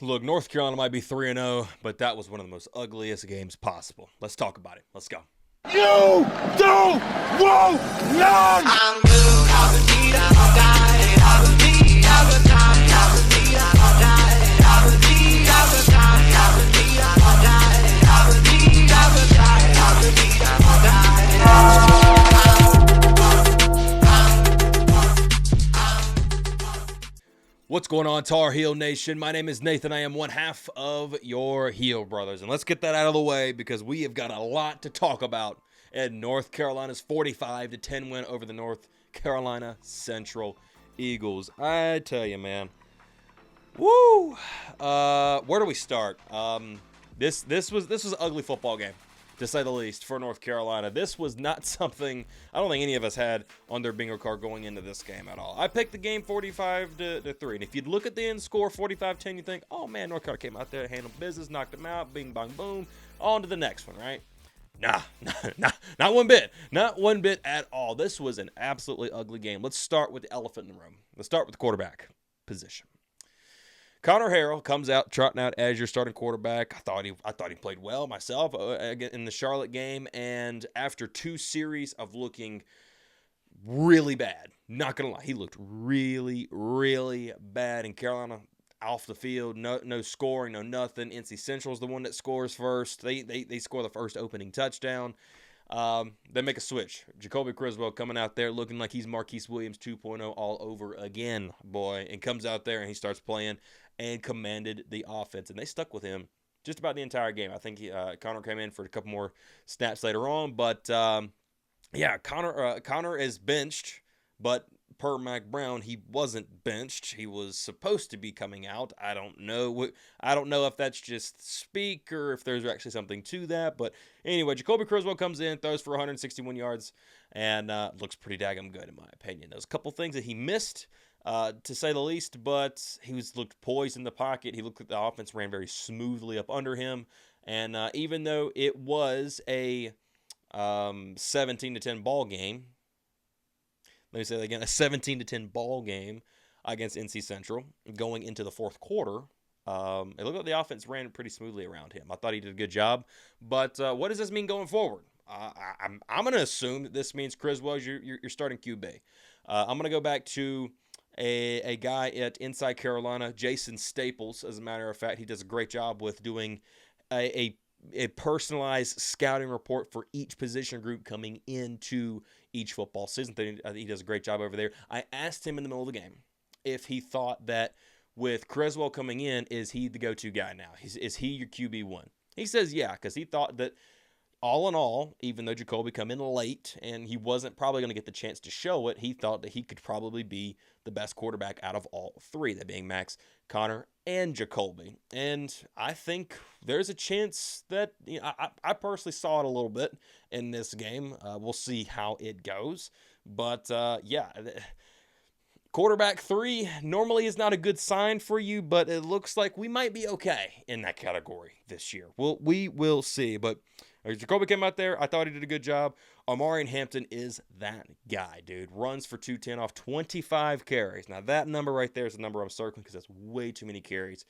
Look, North Carolina might be 3-0, but that was one of the most ugliest games possible. Let's talk about it. Let's go. You don't want none! What's going on, Tar Heel Nation? My name is Nathan. I am one half of your Heel Brothers. And let's get that out of the way because we have got a lot to talk about in North Carolina's 45-10 win over the North Carolina Central Eagles. I tell you, man. Woo! Where do we start? This was an ugly football game, to say the least, for North Carolina. This was not something I don't think any of us had on their bingo card going into this game at all. I picked the game 45-3, and if you look at the end score, 45-10, you think, oh man, North Carolina came out there, handled business, knocked them out, bing, bang, boom, on to the next one, right? Nah, not one bit. Not one bit at all. This was an absolutely ugly game. Let's start with the elephant in the room. Let's start with the quarterback position. Connor Harrell comes out trotting out as your starting quarterback. I thought he played well myself in the Charlotte game, and after two series of looking really bad, not gonna lie, he looked really, really bad in Carolina. Off the field, no scoring, no nothing. NC Central is the one that scores first. They score the first opening touchdown. They make a switch. Jacoby Criswell coming out there looking like he's Marquise Williams 2.0 all over again, boy, and comes out there and he starts playing and commanded the offense. And they stuck with him just about the entire game. I think Connor came in for a couple more snaps later on. But, Connor is benched, but per Mac Brown, he wasn't benched. He was supposed to be coming out. I don't know if that's just speak or if there's actually something to that. But anyway, Jacoby Criswell comes in, throws for 161 yards, and looks pretty daggum good in my opinion. There's a couple things that he missed, to say the least, but he looked poised in the pocket. He looked like the offense ran very smoothly up under him. And even though it was a 17-10 ball game, let me say that again, a 17-10 ball game against NC Central going into the fourth quarter. It looked like the offense ran pretty smoothly around him. I thought he did a good job. But what does this mean going forward? I'm going to assume that this means Criswell is your starting QB. I'm going to go back to a guy at Inside Carolina, Jason Staples, as a matter of fact. He does a great job with doing a personalized scouting report for each position group coming into each football season. I think he does a great job over there. I asked him in the middle of the game if he thought that with Criswell coming in, is he the go-to guy now? Is he your QB1? He says yeah, because he thought that all in all, even though Jacoby come in late and he wasn't probably going to get the chance to show it, he thought that he could probably be the best quarterback out of all three, that being Max, Connor, and Jacoby. And I think there's a chance that, I personally saw it a little bit in this game. We'll see how it goes. But, quarterback 3 normally is not a good sign for you, but it looks like we might be okay in that category this year. We will see. But Jacoby came out there. I thought he did a good job. Omarion Hampton is that guy, dude. Runs for 210 off 25 carries. Now, that number right there is the number I'm circling because that's way too many carries.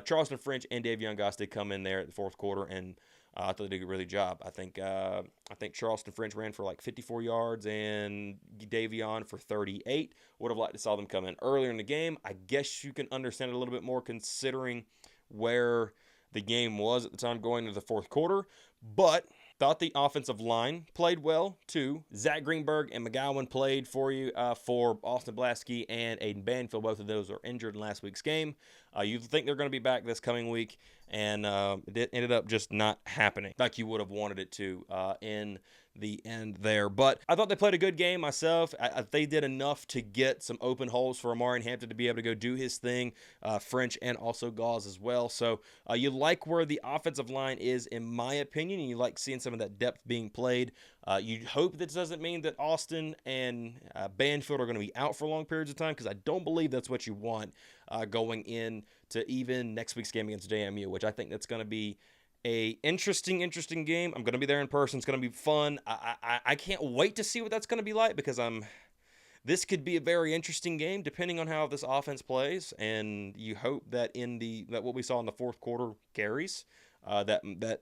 Charleston French and Davion Goss did come in there at the fourth quarter, and I thought they did a really good job. I think Charleston French ran for like 54 yards and Davion for 38. Would have liked to saw them come in earlier in the game. I guess you can understand it a little bit more considering where the game was at the time going into the fourth quarter. But thought the offensive line played well, too. Zach Greenberg and McGowan played for you for Austin Blasky and Aiden Banfield. Both of those are injured in last week's game. You think they're going to be back this coming week, and it ended up just not happening like you would have wanted it to in the end there. But I thought they played a good game myself. They did enough to get some open holes for Omarion Hampton to be able to go do his thing, French and also Gauze as well. So you like where the offensive line is, in my opinion, and you like seeing some of that depth being played. You hope this doesn't mean that Austin and Banfield are going to be out for long periods of time, because I don't believe that's what you want going in to even next week's game against JMU, which I think that's going to be a interesting game. I'm going to be there in person. It's going to be fun. I can't wait to see what that's going to be like, because this could be a very interesting game depending on how this offense plays, and you hope that that what we saw in the fourth quarter carries, that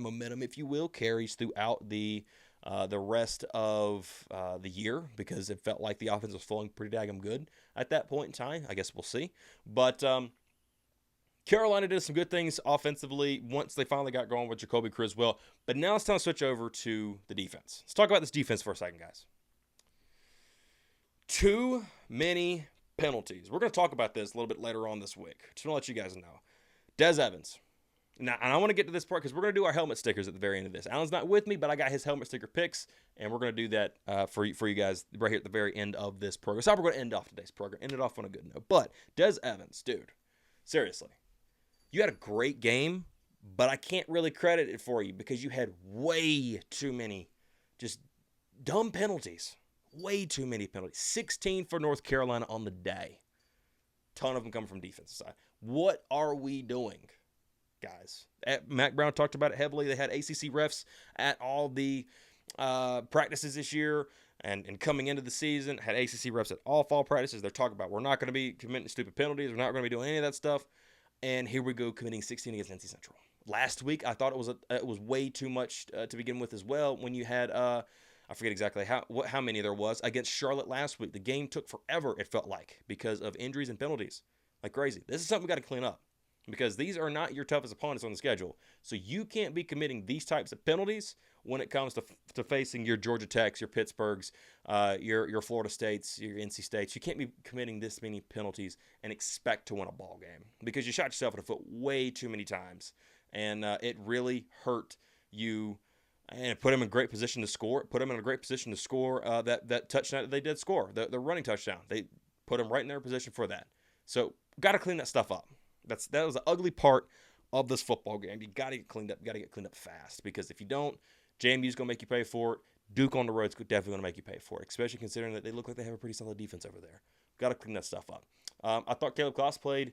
momentum, if you will, carries throughout the rest of the year, because it felt like the offense was flowing pretty daggum good at that point in time. I guess we'll see. But Carolina did some good things offensively once they finally got going with Jacoby Criswell. But now it's time to switch over to the defense. Let's talk about this defense for a second, guys. Too many penalties. We're going to talk about this a little bit later on this week. Just want to let you guys know. Des Evans. Now, and I want to get to this part because we're going to do our helmet stickers at the very end of this. Alan's not with me, but I got his helmet sticker picks, and we're going to do that for you guys right here at the very end of this program. So we're going to end off today's program. End it off on a good note. But Des Evans, dude, seriously, you had a great game, but I can't really credit it for you because you had way too many just dumb penalties. Way too many penalties. 16 for North Carolina on the day. Ton of them coming from defensive side. What are we doing, guys? Mac Brown talked about it heavily. They had ACC refs at all the practices this year, and coming into the season, had ACC refs at all fall practices. They're talking about we're not going to be committing stupid penalties. We're not going to be doing any of that stuff. And here we go, committing 16 against NC Central. Last week, I thought it was way too much to begin with as well. When you had I forget exactly how many there was against Charlotte last week. The game took forever, it felt like, because of injuries and penalties. Like crazy. This is something we got to clean up, because these are not your toughest opponents on the schedule. So you can't be committing these types of penalties when it comes to facing your Georgia Techs, your Pittsburghs, your Florida States, your NC States. You can't be committing this many penalties and expect to win a ball game, because you shot yourself in the foot way too many times, and it really hurt you. And it put him in a great position to score. It put him in a great position to score that touchdown that they did score, the running touchdown. They put him right in their position for that. So got to clean that stuff up. That was an ugly part of this football game. You got to get cleaned up. You got to get cleaned up fast, because if you don't, JMU's going to make you pay for it. Duke on the road is definitely going to make you pay for it, especially considering that they look like they have a pretty solid defense over there. Got to clean that stuff up. I thought Caleb Kloss played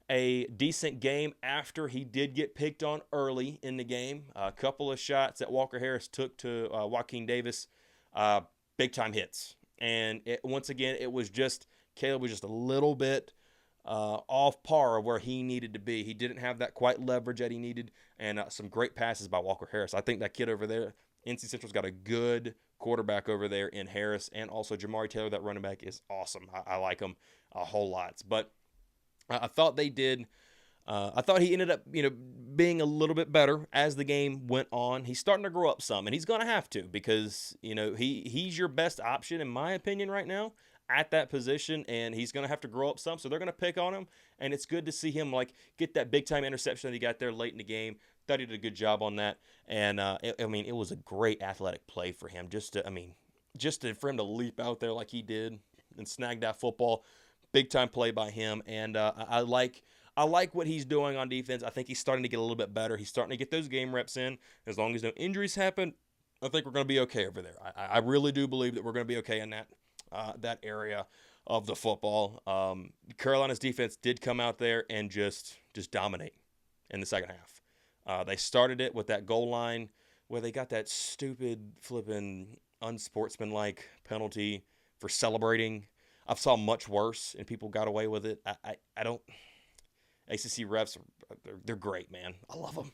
a decent game after he did get picked on early in the game. A couple of shots that Walker Harris took to Joaquin Davis, big-time hits. And once again, Caleb was just a little bit off par of where he needed to be. He didn't have that quite leverage that he needed, and some great passes by Walker Harris. I think that kid over there, NC Central's got a good quarterback over there in Harris, and also Jamari Taylor, that running back, is awesome. I like him a whole lot. But I thought they did. I thought he ended up, being a little bit better as the game went on. He's starting to grow up some, and he's going to have to, because, he's your best option, in my opinion, right now at that position, and he's going to have to grow up some, so they're going to pick on him, and it's good to see him, get that big-time interception that he got there late in the game. Thought he did a good job on that, and, it was a great athletic play for him, for him to leap out there like he did and snag that football. Big-time play by him, and I like what he's doing on defense. I think he's starting to get a little bit better. He's starting to get those game reps in. As long as no injuries happen, I think we're going to be okay over there. I really do believe that we're going to be okay in that area of the football. Carolina's defense did come out there and just dominate in the second half. They started it with that goal line where they got that stupid flipping unsportsmanlike penalty for celebrating. I've saw much worse, and people got away with it. I don't. ACC refs, they're great, man. I love them.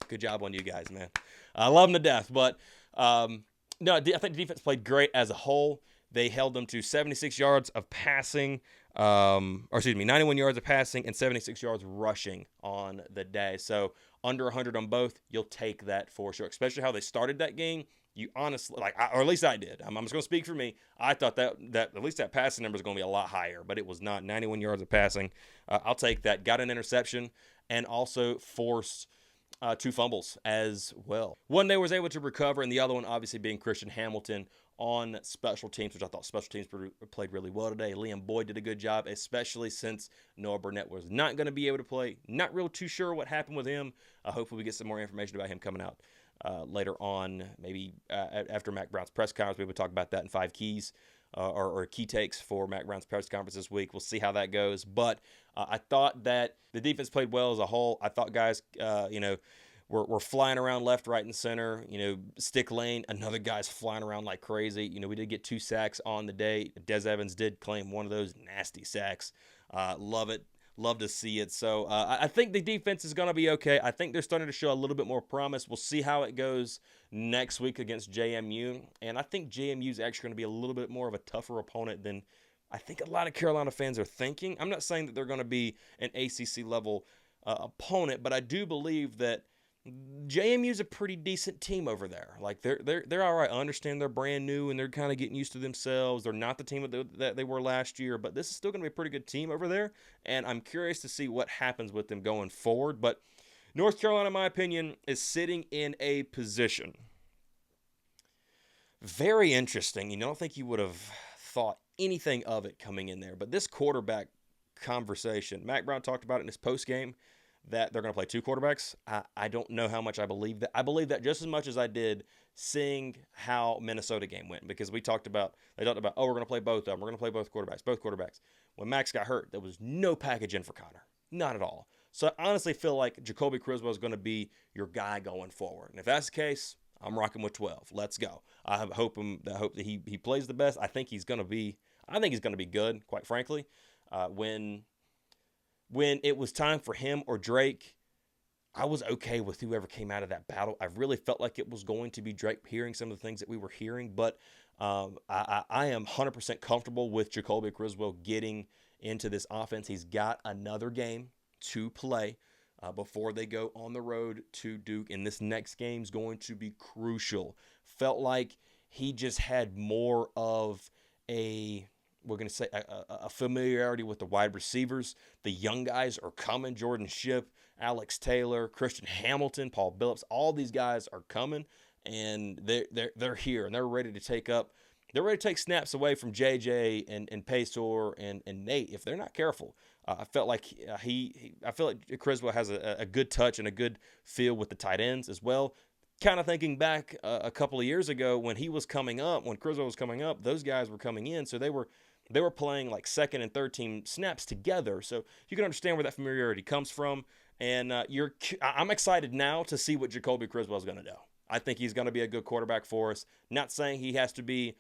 Good job on you guys, man. I love them to death. But no, I think the defense played great as a whole. They held them to 76 yards of passing, 91 yards of passing and 76 yards rushing on the day. So under 100 on both, you'll take that for sure. Especially how they started that game. You honestly, or at least I did. I'm just going to speak for me. I thought that at least that passing number is going to be a lot higher, but it was not. 91 yards of passing. I'll take that. Got an interception and also forced 2 fumbles as well. One they was able to recover, and the other one obviously being Christian Hamilton on special teams, which I thought special teams played really well today. Liam Boyd did a good job, especially since Noah Burnett was not going to be able to play. Not real too sure what happened with him. Hopefully we get some more information about him coming out later on, maybe after Mac Brown's press conference. We would talk about that in 5 keys or key takes for Mac Brown's press conference this week. We'll see how that goes. But I thought that the defense played well as a whole. I thought guys, we're flying around left, right, and center. Stick lane, another guy's flying around like crazy. We did get 2 sacks on the day. Des Evans did claim one of those nasty sacks. Love it. Love to see it. So I think the defense is going to be okay. I think they're starting to show a little bit more promise. We'll see how it goes next week against JMU. And I think JMU is actually going to be a little bit more of a tougher opponent than I think a lot of Carolina fans are thinking. I'm not saying that they're going to be an ACC level opponent, but I do believe that JMU is a pretty decent team over there. Like they're all right. I understand they're brand new and they're kind of getting used to themselves. They're not the team that they were last year, but this is still going to be a pretty good team over there. And I'm curious to see what happens with them going forward. But North Carolina, in my opinion, is sitting in a position very interesting. I don't think you would have thought anything of it coming in there. But this quarterback conversation, Mac Brown talked about it in his postgame, that they're going to play 2 quarterbacks. I don't know how much I believe that. I believe that just as much as I did seeing how Minnesota game went, because they talked about, we're going to play both of them. We're going to play both quarterbacks. When Max got hurt, there was no package in for Connor. Not at all. So I honestly feel like Jacoby Criswell is going to be your guy going forward. And if that's the case, I'm rocking with 12. Let's go. I hope that he plays the best. I think he's going to be good, quite frankly. When it was time for him or Drake, I was okay with whoever came out of that battle. I really felt like it was going to be Drake, hearing some of the things that we were hearing. But I am 100% comfortable with Jacoby Criswell getting into this offense. He's got another game to play before they go on the road to Duke. And this next game is going to be crucial. Felt like he just had more of a familiarity with the wide receivers. The young guys are coming. Jordan Shipp, Alex Taylor, Christian Hamilton, Paul Billups. All these guys are coming, and they're here, and they're ready to take up. They're ready to take snaps away from JJ and Paytor and Nate if they're not careful. I felt like Criswell has a good touch and a good feel with the tight ends as well. Kind of thinking back a couple of years ago when he was coming up, when Criswell was coming up, those guys were coming in, so they were playing like second and third team snaps together. So you can understand where that familiarity comes from. And I'm excited now to see what Jacoby Criswell is going to do. I think he's going to be a good quarterback for us. Not saying he has to be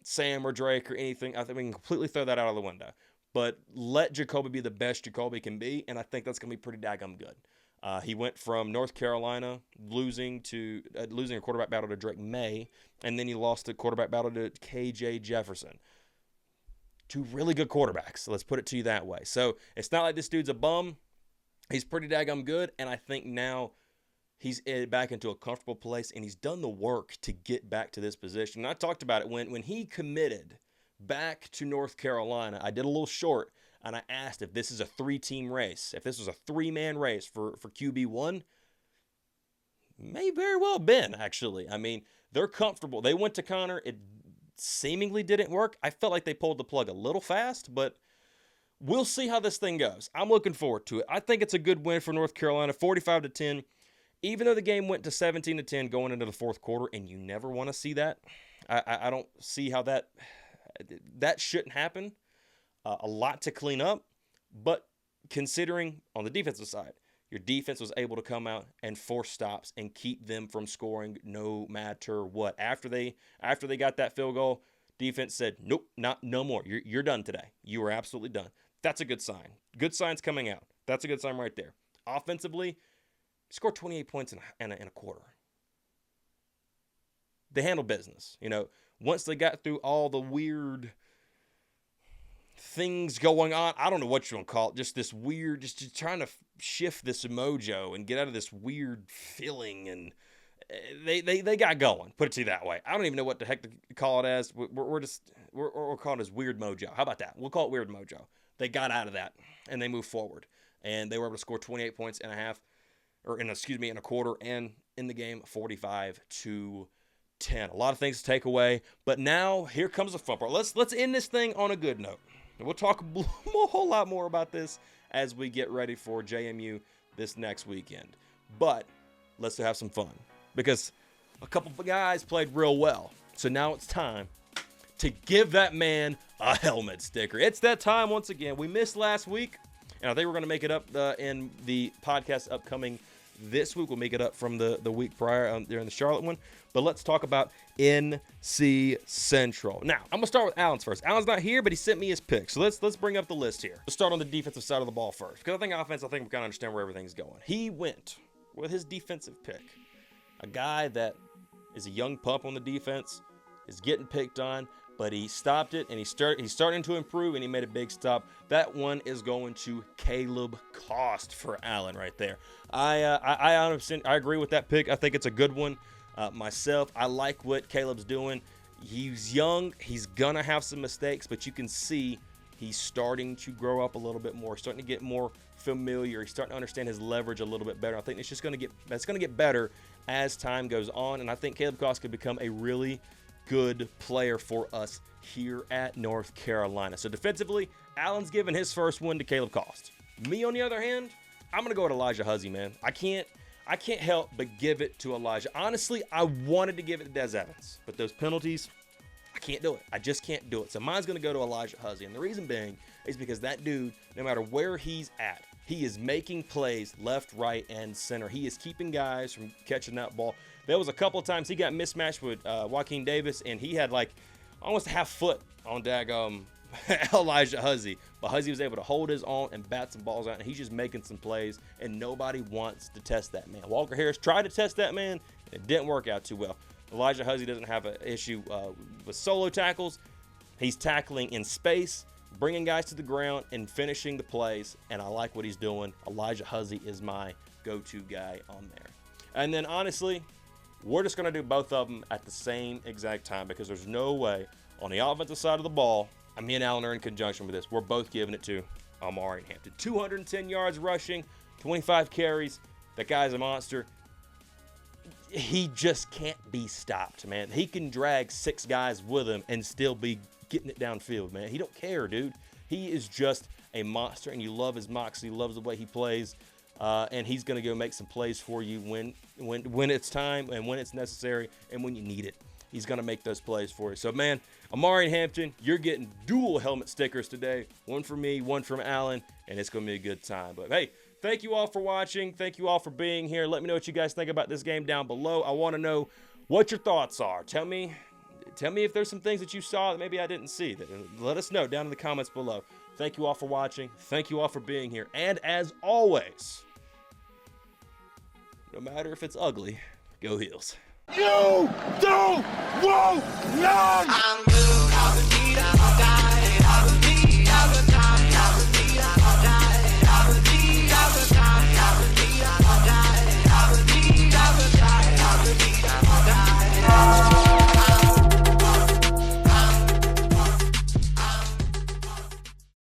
Sam or Drake or anything. I think we can completely throw that out of the window. But let Jacoby be the best Jacoby can be, and I think that's going to be pretty daggum good. He went from North Carolina losing a quarterback battle to Drake May, and then he lost the quarterback battle to KJ Jefferson. 2 really good quarterbacks. Let's put it to you that way. So it's not like this dude's a bum. He's pretty daggum good, and I think now he's back into a comfortable place, and he's done the work to get back to this position. And I talked about it when he committed back to North Carolina. I did a little short, and I asked if this is a 3-team race, if this was a 3-man race for QB1. May very well have been, actually. I mean, they're comfortable. They went to Connor. It seemingly didn't work. I felt like they pulled the plug a little fast, but we'll see how this thing goes. I'm looking forward to it. I think it's a good win for North Carolina, 45-10. Even though the game went to 17-10 going into the fourth quarter, and you never want to see that. I don't see how that shouldn't happen. A lot to clean up, but considering on the defensive side, your defense was able to come out and force stops and keep them from scoring no matter what. After they got that field goal, defense said, nope, no more. You're done today. You are absolutely done. That's a good sign. Good signs coming out. That's a good sign right there. Offensively, scored 28 points in a quarter. They handled business. Once they got through all the weird things going on, I don't know what you want to call it, just this weird, just trying to shift this mojo and get out of this weird feeling, and they got going. Put it to you that way. I don't even know what the heck to call it as. We're calling it as weird mojo. How about that? We'll call it weird mojo. They got out of that and they moved forward, and they were able to score 28 points in a quarter, and in the game 45-10. A lot of things to take away, but now here comes the fun part. Let's end this thing on a good note. And we'll talk a whole lot more about this as we get ready for JMU this next weekend. But let's have some fun, because a couple of guys played real well. So now it's time to give that man a helmet sticker. It's that time once again. We missed last week, and I think we're going to make it up in the podcast upcoming this week. We'll make it up from the week prior during the Charlotte one. But let's talk about NC Central. Now, I'm going to start with Allen's first. Allen's not here, but he sent me his pick. So let's bring up the list here. Let's start on the defensive side of the ball first. Because I think offense, I think we kind of understand where everything's going. He went with his defensive pick. A guy that is a young pup on the defense, is getting picked on, but he stopped it, and he's starting to improve, and he made a big stop. That one is going to Caleb Cost for Allen right there. I agree with that pick. I think it's a good one. Myself, I like what Caleb's doing. He's young. He's going to have some mistakes, but you can see he's starting to grow up a little bit more, starting to get more familiar. He's starting to understand his leverage a little bit better. I think it's just going to get better as time goes on, and I think Caleb Cost could become a really good player for us here at North Carolina. So defensively, Allen's giving his first one to Caleb Cost. Me, on the other hand, I'm going to go with Elijah Huzzie, man. I can't help but give it to Elijah. Honestly, I wanted to give it to Des Evans, but those penalties, I can't do it. I just can't do it. So mine's going to go to Elijah Huzzie. And the reason being is because that dude, no matter where he's at, he is making plays left, right, and center. He is keeping guys from catching that ball. There was a couple of times he got mismatched with Joaquin Davis, and he had like almost a half foot on Elijah Huzzie. But Huzzie was able to hold his own and bat some balls out, and he's just making some plays, and nobody wants to test that man. Walker Harris tried to test that man, and it didn't work out too well. Elijah Huzzie doesn't have an issue with solo tackles. He's tackling in space, bringing guys to the ground, and finishing the plays, and I like what he's doing. Elijah Huzzie is my go-to guy on there. And then, honestly, we're just going to do both of them at the same exact time because there's no way on the offensive side of the ball, me and Allen are in conjunction with this. We're both giving it to Omari Hampton. 210 yards rushing, 25 carries. That guy's a monster. He just can't be stopped, man. He can drag 6 guys with him and still be getting it downfield, man. He don't care, dude. He is just a monster, and you love his moxie, loves the way he plays, and he's going to go make some plays for you when it's time and when it's necessary and when you need it. He's going to make those plays for you. So, man, Omari Hampton, you're getting dual helmet stickers today. One from me, one from Allen, and it's going to be a good time. But, hey, thank you all for watching. Thank you all for being here. Let me know what you guys think about this game down below. I want to know what your thoughts are. Tell me if there's some things that you saw that maybe I didn't see. Let us know down in the comments below. Thank you all for watching. Thank you all for being here. And as always, no matter if it's ugly, go Heels. You don't want none!